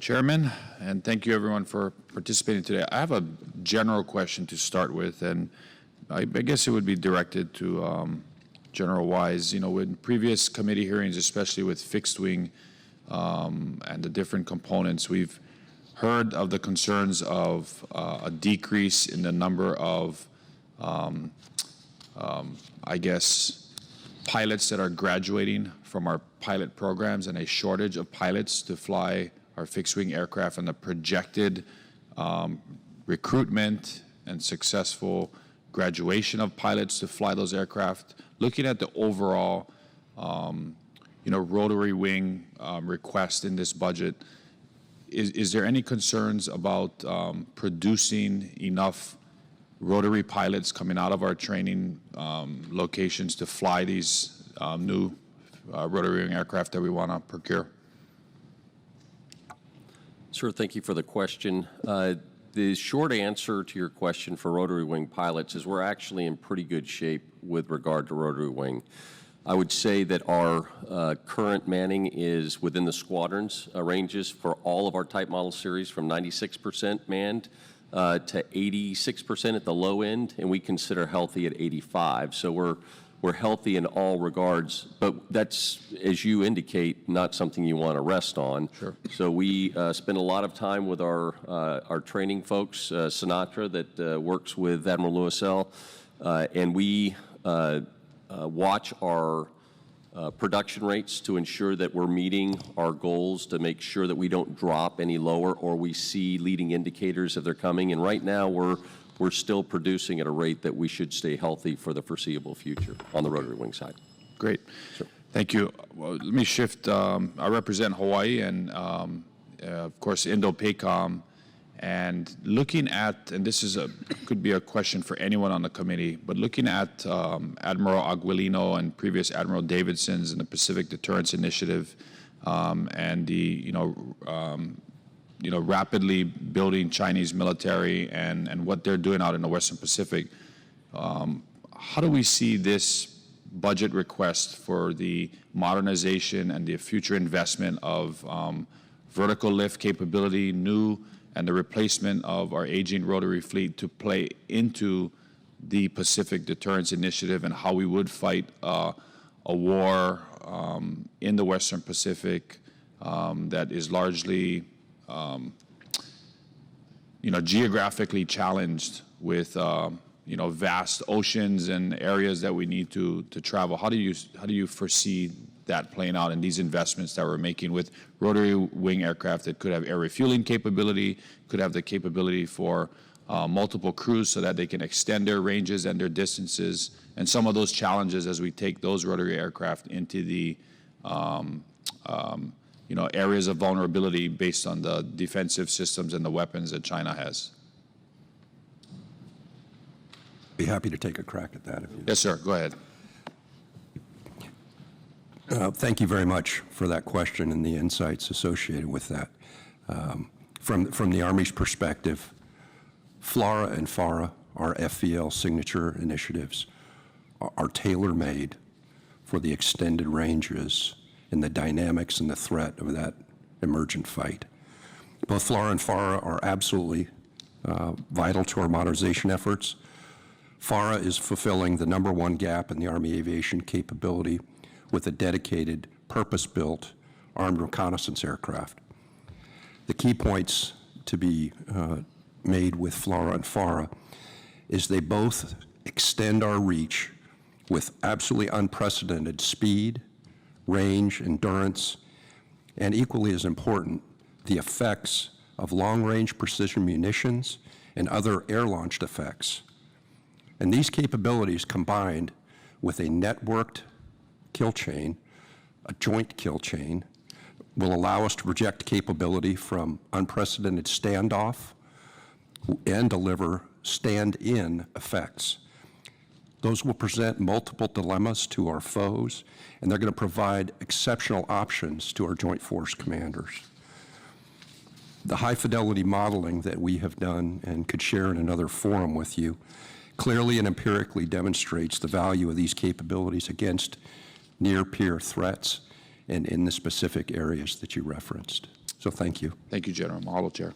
Chairman, and thank you everyone for participating today. I have a general question to start with, and I guess it would be directed to General Wise. You know, in previous committee hearings, especially with fixed wing and the different components, we've heard of the concerns of a decrease in the number of, I guess, pilots that are graduating from our pilot programs and a shortage of pilots to fly our fixed-wing aircraft, and the projected recruitment and successful graduation of pilots to fly those aircraft. Looking at the overall, rotary wing request in this budget, is there any concerns about producing enough rotary pilots coming out of our training locations to fly these new rotary wing aircraft that we want to procure? Sir, thank you for the question. The short answer to your question for rotary wing pilots is we're actually in pretty good shape with regard to rotary wing. I would say that our current manning is within the squadrons ranges for all of our type model series, from 96% manned to 86% at the low end, and we consider healthy at 85. So we're healthy in all regards, but that's, as you indicate, not something you want to rest on. Sure. So we spend a lot of time with our training folks, Sinatra, that works with Admiral Lewis L., and we watch our production rates to ensure that we're meeting our goals, to make sure that we don't drop any lower or we see leading indicators of they're coming. And right now we're still producing at a rate that we should stay healthy for the foreseeable future on the rotary wing side. Great. Sure. Thank you. Well, let me shift. I represent Hawaii and, of course, Indo-PACOM. And looking at, and this is could be a question for anyone on the committee, but looking at Admiral Aguilino and previous Admiral Davidson's in the Pacific Deterrence Initiative, and the rapidly building Chinese military and what they're doing out in the Western Pacific, how do we see this budget request for the modernization and the future investment of vertical lift capability, new, and the replacement of our aging rotary fleet to play into the Pacific Deterrence Initiative, and how we would fight a war in the Western Pacific that is largely geographically challenged with vast oceans and areas that we need to travel. How do you foresee that playing out in these investments that we're making with rotary wing aircraft that could have air refueling capability, could have the capability for multiple crews so that they can extend their ranges and their distances, and some of those challenges as we take those rotary aircraft into the areas of vulnerability based on the defensive systems and the weapons that China has? Be happy to take a crack at that. Yes, sir. Go ahead. Thank you very much for that question and the insights associated with that. From the Army's perspective, FLRAA and FARA, our FVL signature initiatives, are tailor-made for the extended ranges and the dynamics and the threat of that emergent fight. Both FLRAA and FARA are absolutely vital to our modernization efforts. FARA is fulfilling the #1 gap in the Army aviation capability with a dedicated, purpose-built armed reconnaissance aircraft. The key points to be made with FLRAA and FARA is they both extend our reach with absolutely unprecedented speed, range, endurance, and equally as important, the effects of long-range precision munitions and other air-launched effects. And these capabilities combined with a networked kill chain, a joint kill chain, will allow us to project capability from unprecedented standoff and deliver stand-in effects. Those will present multiple dilemmas to our foes, and they're going to provide exceptional options to our joint force commanders. The high-fidelity modeling that we have done and could share in another forum with you clearly and empirically demonstrates the value of these capabilities against near-peer threats and in the specific areas that you referenced. So thank you. Thank you, General Mahalo, Chair.